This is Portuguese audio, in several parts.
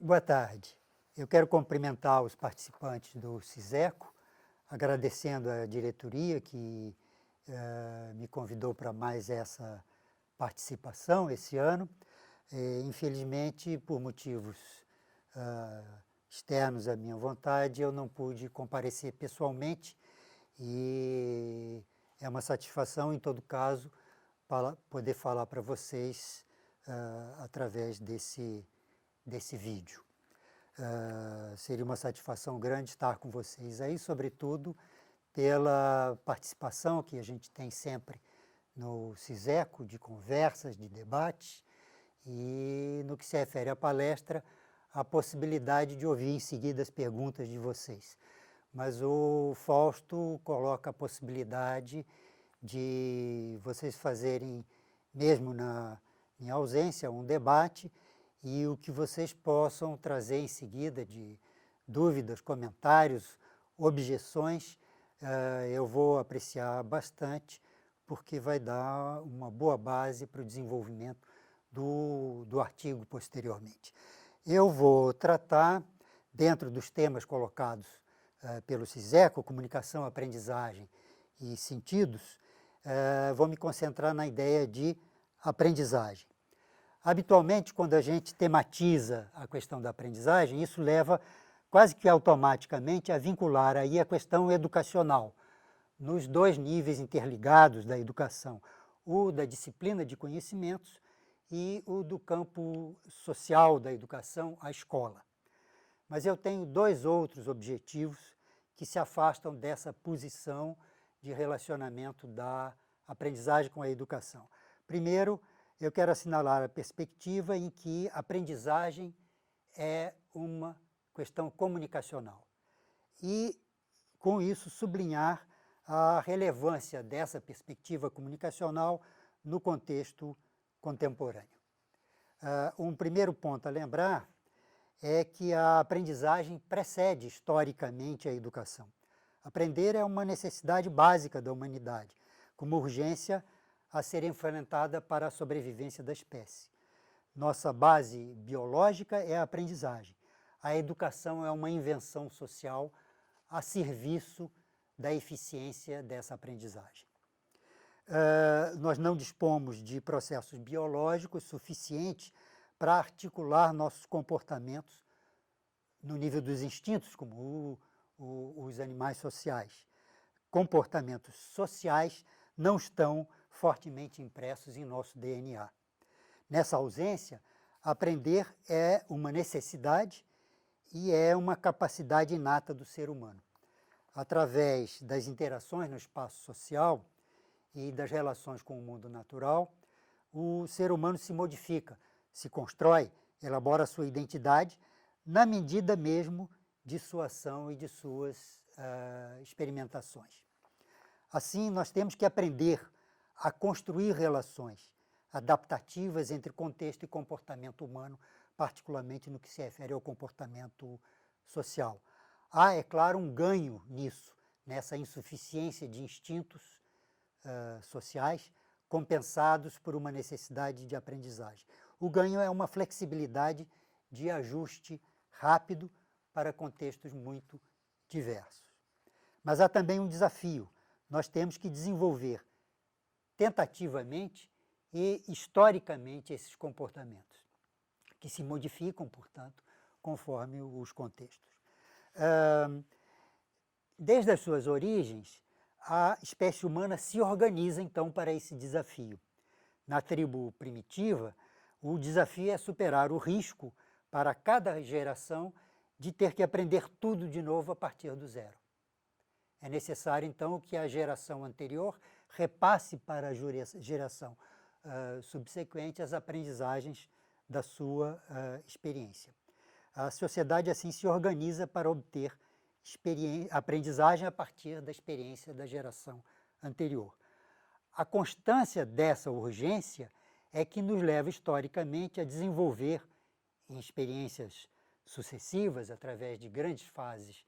Boa tarde. Eu quero cumprimentar os participantes do CISECO, agradecendo a diretoria que me convidou para mais essa participação esse ano. Infelizmente, por motivos externos à minha vontade, eu não pude comparecer pessoalmente e é uma satisfação, em todo caso, poder falar para vocês através desse vídeo. Seria uma satisfação grande estar com vocês aí, sobretudo pela participação que a gente tem sempre no CISECO, de conversas, de debates, e no que se refere à palestra, a possibilidade de ouvir em seguida as perguntas de vocês. Mas o Fausto coloca a possibilidade de vocês fazerem, mesmo em ausência, um debate, e o que vocês possam trazer em seguida de dúvidas, comentários, objeções, eu vou apreciar bastante, porque vai dar uma boa base para o desenvolvimento do artigo posteriormente. Eu vou tratar, dentro dos temas colocados pelo CISECO, comunicação, aprendizagem e sentidos, vou me concentrar na ideia de aprendizagem. Habitualmente, quando a gente tematiza a questão da aprendizagem, isso leva quase que automaticamente a vincular aí a questão educacional, nos dois níveis interligados da educação, o da disciplina de conhecimentos e o do campo social da educação, a escola. Mas eu tenho dois outros objetivos que se afastam dessa posição de relacionamento da aprendizagem com a educação. Primeiro, eu quero assinalar a perspectiva em que a aprendizagem é uma questão comunicacional e, com isso, sublinhar a relevância dessa perspectiva comunicacional no contexto contemporâneo. Um primeiro ponto a lembrar é que a aprendizagem precede historicamente a educação. Aprender é uma necessidade básica da humanidade, com uma urgência a ser enfrentada para a sobrevivência da espécie. Nossa base biológica é a aprendizagem. A educação é uma invenção social a serviço da eficiência dessa aprendizagem. Nós não dispomos de processos biológicos suficientes para articular nossos comportamentos no nível dos instintos, como os animais sociais. Comportamentos sociais não estão fortemente impressos em nosso DNA. Nessa ausência, aprender é uma necessidade e é uma capacidade inata do ser humano. Através das interações no espaço social e das relações com o mundo natural, o ser humano se modifica, se constrói, elabora sua identidade, na medida mesmo de sua ação e de suas experimentações. Assim, nós temos que aprender a construir relações adaptativas entre contexto e comportamento humano, particularmente no que se refere ao comportamento social. Há, é claro, um ganho nisso, nessa insuficiência de instintos sociais compensados por uma necessidade de aprendizagem. O ganho é uma flexibilidade de ajuste rápido para contextos muito diversos. Mas há também um desafio. Nós temos que desenvolver tentativamente e historicamente esses comportamentos, que se modificam, portanto, conforme os contextos. Desde as suas origens, a espécie humana se organiza, então, para esse desafio. Na tribo primitiva, o desafio é superar o risco para cada geração de ter que aprender tudo de novo a partir do zero. É necessário, então, que a geração anterior repasse para a geração subsequente as aprendizagens da sua experiência. A sociedade, assim, se organiza para obter aprendizagem a partir da experiência da geração anterior. A constância dessa urgência é que nos leva historicamente a desenvolver, em experiências sucessivas, através de grandes fases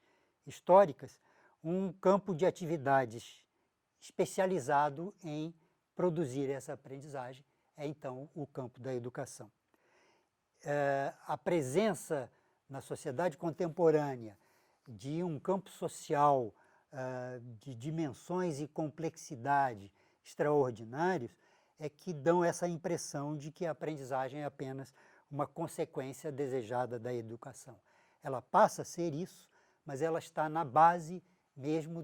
históricas, um campo de atividades especializado em produzir essa aprendizagem, é então o campo da educação. A presença na sociedade contemporânea de um campo social de dimensões e complexidade extraordinários, é que dão essa impressão de que a aprendizagem é apenas uma consequência desejada da educação. Ela passa a ser isso, mas ela está na base mesmo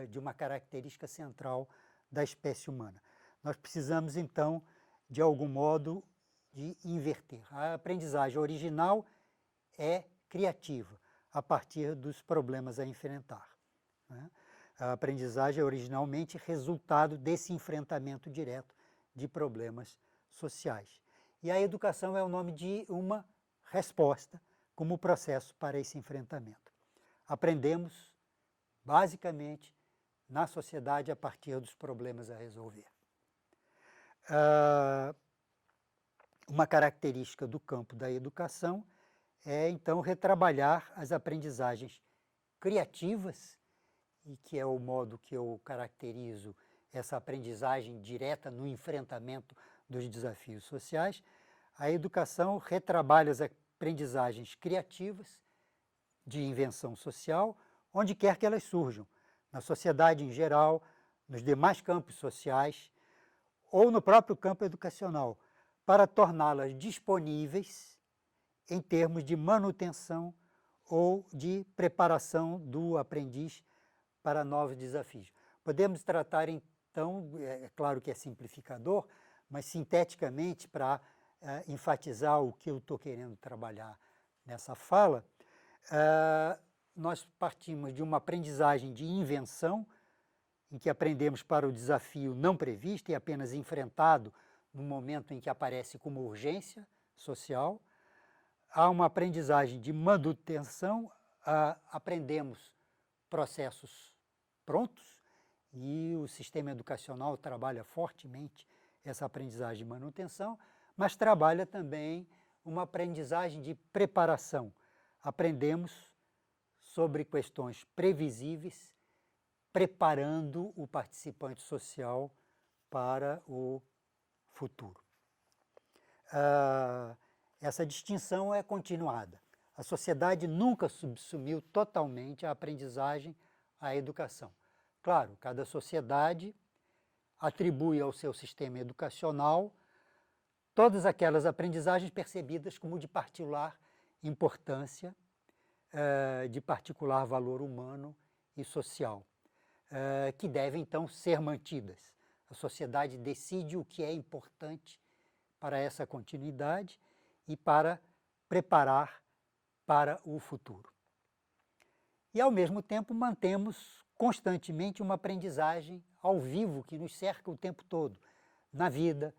de uma característica central da espécie humana. Nós precisamos, então, de algum modo, de inverter. A aprendizagem original é criativa, a partir dos problemas a enfrentar, né? A aprendizagem é originalmente resultado desse enfrentamento direto de problemas sociais. E a educação é o nome de uma resposta como processo para esse enfrentamento. Aprendemos, basicamente, na sociedade a partir dos problemas a resolver. Uma característica do campo da educação é, então, retrabalhar as aprendizagens criativas, e que é o modo que eu caracterizo essa aprendizagem direta no enfrentamento dos desafios sociais. A educação retrabalha as aprendizagens criativas de invenção social, onde quer que elas surjam, na sociedade em geral, nos demais campos sociais, ou no próprio campo educacional, para torná-las disponíveis em termos de manutenção ou de preparação do aprendiz para novos desafios. Podemos tratar, então, é claro que é simplificador, mas sinteticamente, para enfatizar o que eu estou querendo trabalhar nessa fala, nós partimos de uma aprendizagem de invenção, em que aprendemos para o desafio não previsto e apenas enfrentado no momento em que aparece como urgência social. Há uma aprendizagem de manutenção, aprendemos processos prontos, e o sistema educacional trabalha fortemente essa aprendizagem de manutenção, mas trabalha também uma aprendizagem de preparação. Aprendemos sobre questões previsíveis, preparando o participante social para o futuro. Essa distinção é continuada. A sociedade nunca subsumiu totalmente a aprendizagem à educação. Claro, cada sociedade atribui ao seu sistema educacional todas aquelas aprendizagens percebidas como de particular importância, de particular valor humano e social, que devem, então, ser mantidas. A sociedade decide o que é importante para essa continuidade e para preparar para o futuro. E, ao mesmo tempo, mantemos constantemente uma aprendizagem ao vivo que nos cerca o tempo todo, na vida,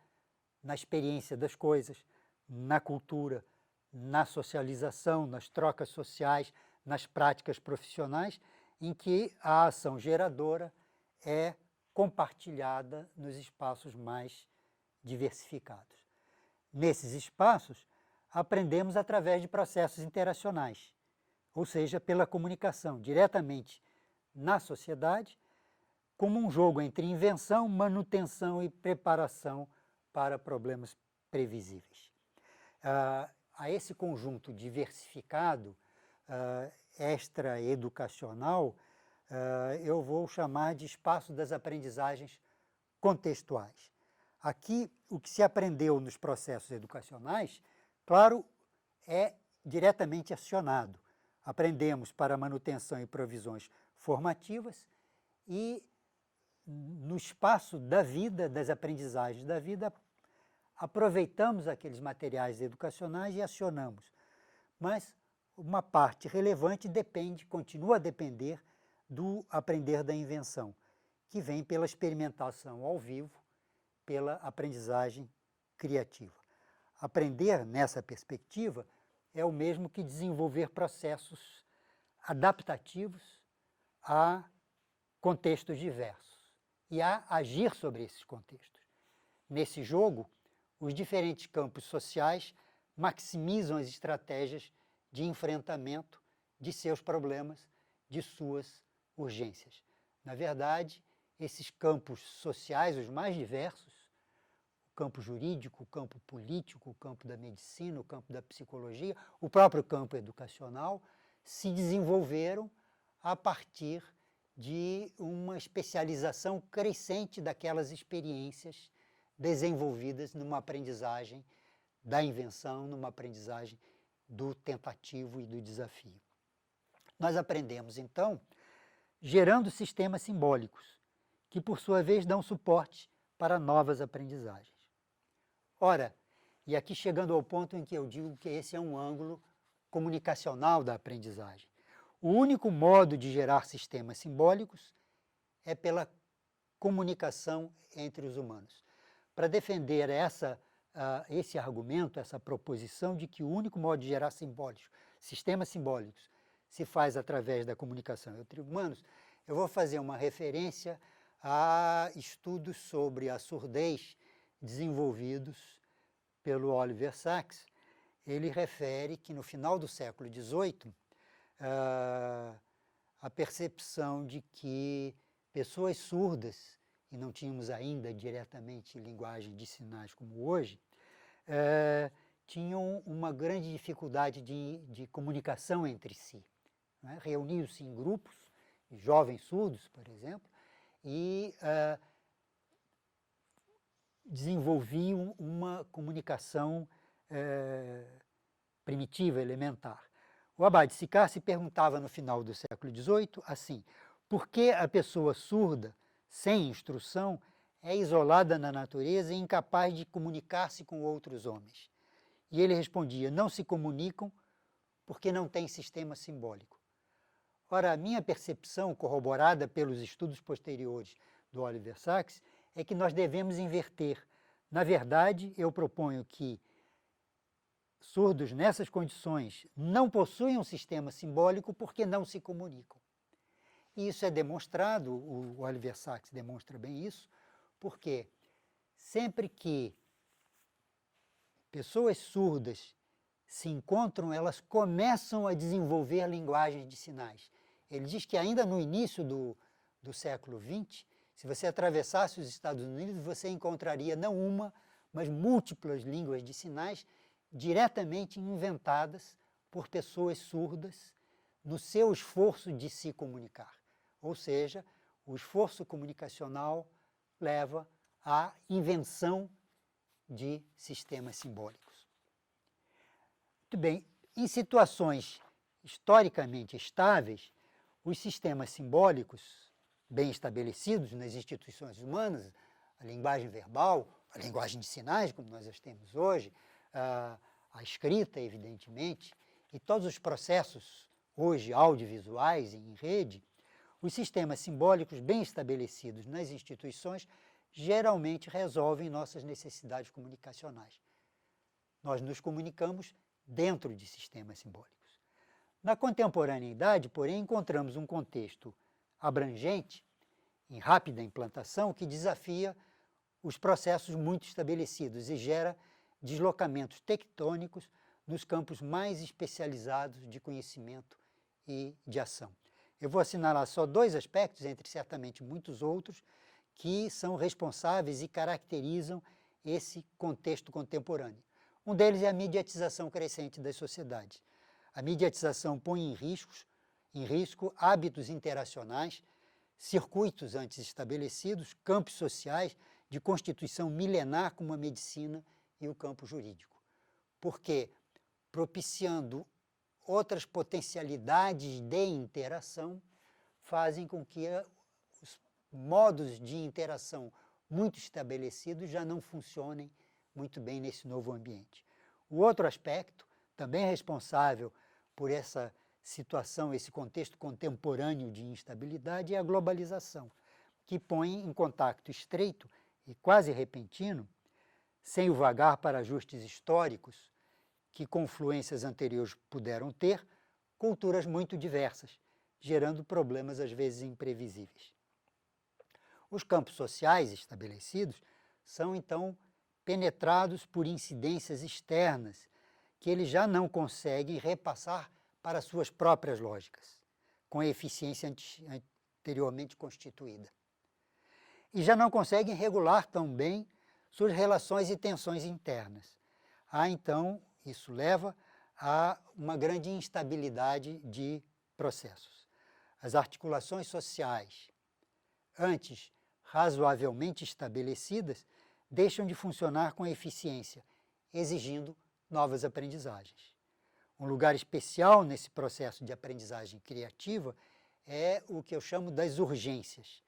na experiência das coisas, na cultura, na socialização, nas trocas sociais, nas práticas profissionais, em que a ação geradora é compartilhada nos espaços mais diversificados. Nesses espaços, aprendemos através de processos interacionais, ou seja, pela comunicação diretamente na sociedade, como um jogo entre invenção, manutenção e preparação para problemas previsíveis. A esse conjunto diversificado, extra-educacional, eu vou chamar de espaço das aprendizagens contextuais. Aqui, o que se aprendeu nos processos educacionais, claro, é diretamente acionado. Aprendemos para manutenção e provisões formativas e, no espaço da vida, das aprendizagens da vida, aproveitamos aqueles materiais educacionais e acionamos. Mas uma parte relevante continua a depender do aprender da invenção, que vem pela experimentação ao vivo, pela aprendizagem criativa. Aprender nessa perspectiva é o mesmo que desenvolver processos adaptativos a contextos diversos e a agir sobre esses contextos. Nesse jogo, os diferentes campos sociais maximizam as estratégias de enfrentamento de seus problemas, de suas urgências. Na verdade, esses campos sociais, os mais diversos, campo jurídico, o campo político, o campo da medicina, o campo da psicologia, o próprio campo educacional, se desenvolveram a partir de uma especialização crescente daquelas experiências desenvolvidas numa aprendizagem da invenção, numa aprendizagem do tentativo e do desafio. Nós aprendemos, então, gerando sistemas simbólicos, que, por sua vez, dão suporte para novas aprendizagens. Ora, e aqui chegando ao ponto em que eu digo que esse é um ângulo comunicacional da aprendizagem. O único modo de gerar sistemas simbólicos é pela comunicação entre os humanos. Para defender esse argumento, essa proposição de que o único modo de gerar sistemas simbólicos se faz através da comunicação entre humanos, eu vou fazer uma referência a estudos sobre a surdez desenvolvidos pelo Oliver Sacks. Ele refere que no final do século XVIII, a percepção de que pessoas surdas, e não tínhamos ainda diretamente linguagem de sinais como hoje, tinham uma grande dificuldade de comunicação entre si. Né? Reuniam-se em grupos, jovens surdos, por exemplo, e desenvolviam uma comunicação primitiva, elementar. O Abade Siccar se perguntava no final do século XVIII assim: por que a pessoa surda, sem instrução, é isolada na natureza e incapaz de comunicar-se com outros homens? E ele respondia: não se comunicam porque não têm sistema simbólico. Ora, a minha percepção, corroborada pelos estudos posteriores do Oliver Sacks, é que nós devemos inverter. Na verdade, eu proponho que surdos nessas condições não possuem um sistema simbólico porque não se comunicam. E isso é demonstrado, o Oliver Sacks demonstra bem isso, porque sempre que pessoas surdas se encontram, elas começam a desenvolver linguagens de sinais. Ele diz que ainda no início do século XX, se você atravessasse os Estados Unidos, você encontraria não uma, mas múltiplas línguas de sinais diretamente inventadas por pessoas surdas no seu esforço de se comunicar. Ou seja, o esforço comunicacional leva à invenção de sistemas simbólicos. Muito bem, em situações historicamente estáveis, os sistemas simbólicos bem estabelecidos nas instituições humanas, a linguagem verbal, a linguagem de sinais, como nós as temos hoje, a escrita, evidentemente, e todos os processos hoje audiovisuais em rede, os sistemas simbólicos bem estabelecidos nas instituições geralmente resolvem nossas necessidades comunicacionais. Nós nos comunicamos dentro de sistemas simbólicos. Na contemporaneidade, porém, encontramos um contexto abrangente, em rápida implantação, que desafia os processos muito estabelecidos e gera deslocamentos tectônicos nos campos mais especializados de conhecimento e de ação. Eu vou assinalar só dois aspectos, entre certamente muitos outros, que são responsáveis e caracterizam esse contexto contemporâneo. Um deles é a mediatização crescente das sociedades. A mediatização põe em risco hábitos interacionais, circuitos antes estabelecidos, campos sociais de constituição milenar como a medicina e o campo jurídico. Porque, propiciando outras potencialidades de interação, fazem com que os modos de interação muito estabelecidos já não funcionem muito bem nesse novo ambiente. O outro aspecto, também responsável por essa situação, esse contexto contemporâneo de instabilidade, é a globalização, que põe em contato estreito e quase repentino, sem o vagar para ajustes históricos que confluências anteriores puderam ter, culturas muito diversas, gerando problemas às vezes imprevisíveis. Os campos sociais estabelecidos são, então, penetrados por incidências externas que eles já não conseguem repassar para suas próprias lógicas, com a eficiência anteriormente constituída. E já não conseguem regular tão bem suas relações e tensões internas. Então, isso leva a uma grande instabilidade de processos. As articulações sociais, antes razoavelmente estabelecidas, deixam de funcionar com eficiência, exigindo novas aprendizagens. Um lugar especial nesse processo de aprendizagem criativa é o que eu chamo das urgências.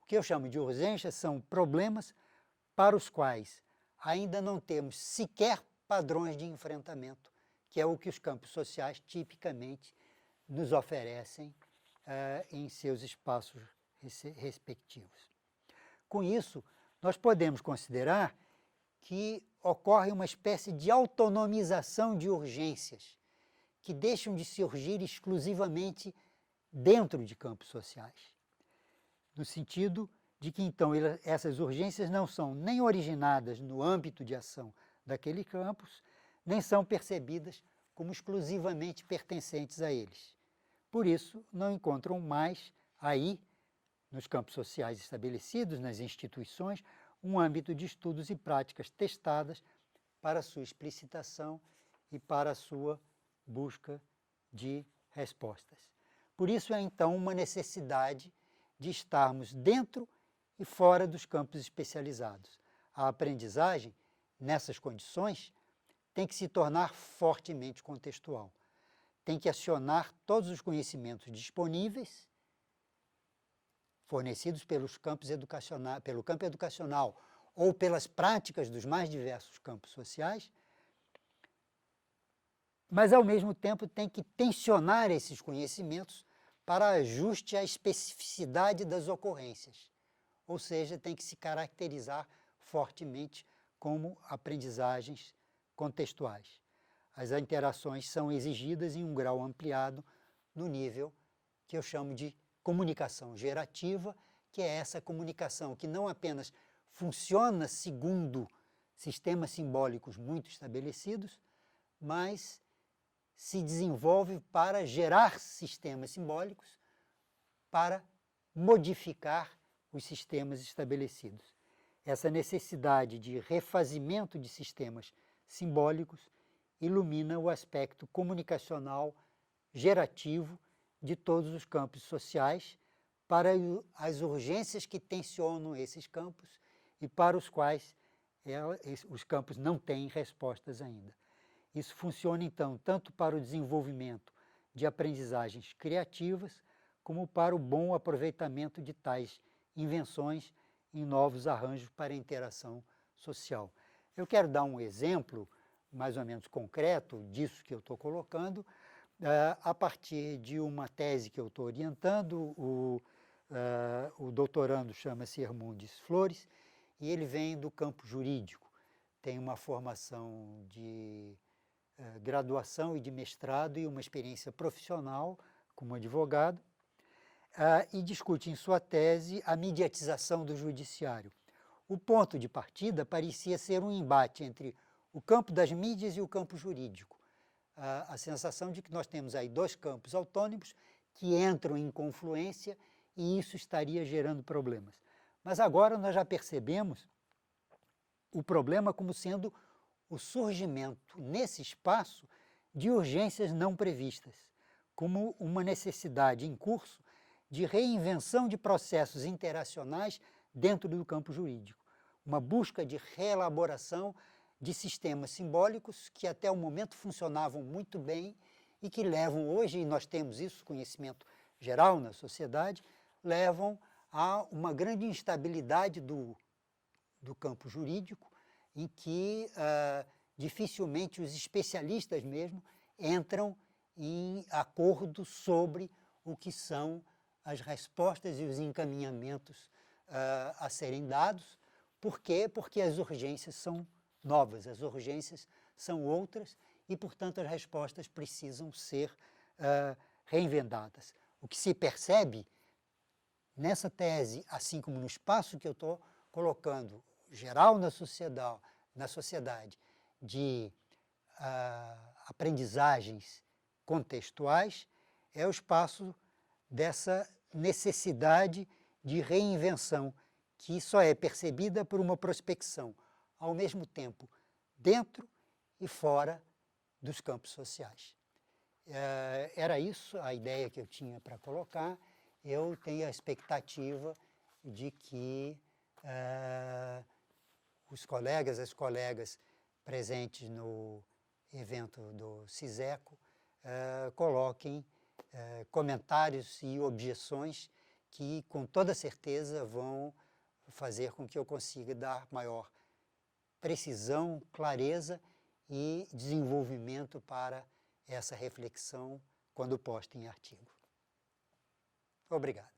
O que eu chamo de urgências são problemas para os quais ainda não temos sequer padrões de enfrentamento, que é o que os campos sociais tipicamente nos oferecem em seus espaços respectivos. Com isso, nós podemos considerar que ocorre uma espécie de autonomização de urgências, que deixam de surgir exclusivamente dentro de campos sociais, no sentido de que, então, essas urgências não são nem originadas no âmbito de ação daquele campus, nem são percebidas como exclusivamente pertencentes a eles. Por isso, não encontram mais aí, nos campos sociais estabelecidos, nas instituições, um âmbito de estudos e práticas testadas para sua explicitação e para a sua busca de respostas. Por isso é então uma necessidade de estarmos dentro e fora dos campos especializados. A aprendizagem, nessas condições, tem que se tornar fortemente contextual. Tem que acionar todos os conhecimentos disponíveis, fornecidos pelo campo educacional ou pelas práticas dos mais diversos campos sociais, mas, ao mesmo tempo, tem que tensionar esses conhecimentos para ajuste à especificidade das ocorrências, ou seja, tem que se caracterizar fortemente como aprendizagens contextuais. As interações são exigidas em um grau ampliado no nível que eu chamo de comunicação gerativa, que é essa comunicação que não apenas funciona segundo sistemas simbólicos muito estabelecidos, mas se desenvolve para gerar sistemas simbólicos, para modificar os sistemas estabelecidos. Essa necessidade de refazimento de sistemas simbólicos ilumina o aspecto comunicacional gerativo de todos os campos sociais, para as urgências que tensionam esses campos e para os quais os campos não têm respostas ainda. Isso funciona, então, tanto para o desenvolvimento de aprendizagens criativas, como para o bom aproveitamento de tais invenções em novos arranjos para a interação social. Eu quero dar um exemplo mais ou menos concreto disso que eu estou colocando, a partir de uma tese que eu estou orientando. O doutorando chama-se Hermundes Flores, e ele vem do campo jurídico, tem uma formação de graduação e de mestrado e uma experiência profissional como advogado, e discute em sua tese a mediatização do judiciário. O ponto de partida parecia ser um embate entre o campo das mídias e o campo jurídico. A sensação de que nós temos aí dois campos autônomos que entram em confluência e isso estaria gerando problemas. Mas agora nós já percebemos o problema como sendo o surgimento nesse espaço de urgências não previstas, como uma necessidade em curso de reinvenção de processos interacionais dentro do campo jurídico, uma busca de reelaboração de sistemas simbólicos que até o momento funcionavam muito bem e que levam hoje, e nós temos isso, conhecimento geral na sociedade, levam a uma grande instabilidade do campo jurídico, em que dificilmente os especialistas mesmo entram em acordo sobre o que são as respostas e os encaminhamentos a serem dados. Por quê? Porque as urgências são novas, as urgências são outras e, portanto, as respostas precisam ser reinventadas. O que se percebe nessa tese, assim como no espaço que eu estou colocando, geral na sociedade de aprendizagens contextuais, é o espaço dessa necessidade de reinvenção, que só é percebida por uma prospecção ao mesmo tempo dentro e fora dos campos sociais. Era isso a ideia que eu tinha para colocar. Eu tenho a expectativa de que os colegas, as colegas presentes no evento do CISECO coloquem comentários e objeções que, com toda certeza, vão fazer com que eu consiga dar maior precisão, clareza e desenvolvimento para essa reflexão quando posta em artigo. Obrigado.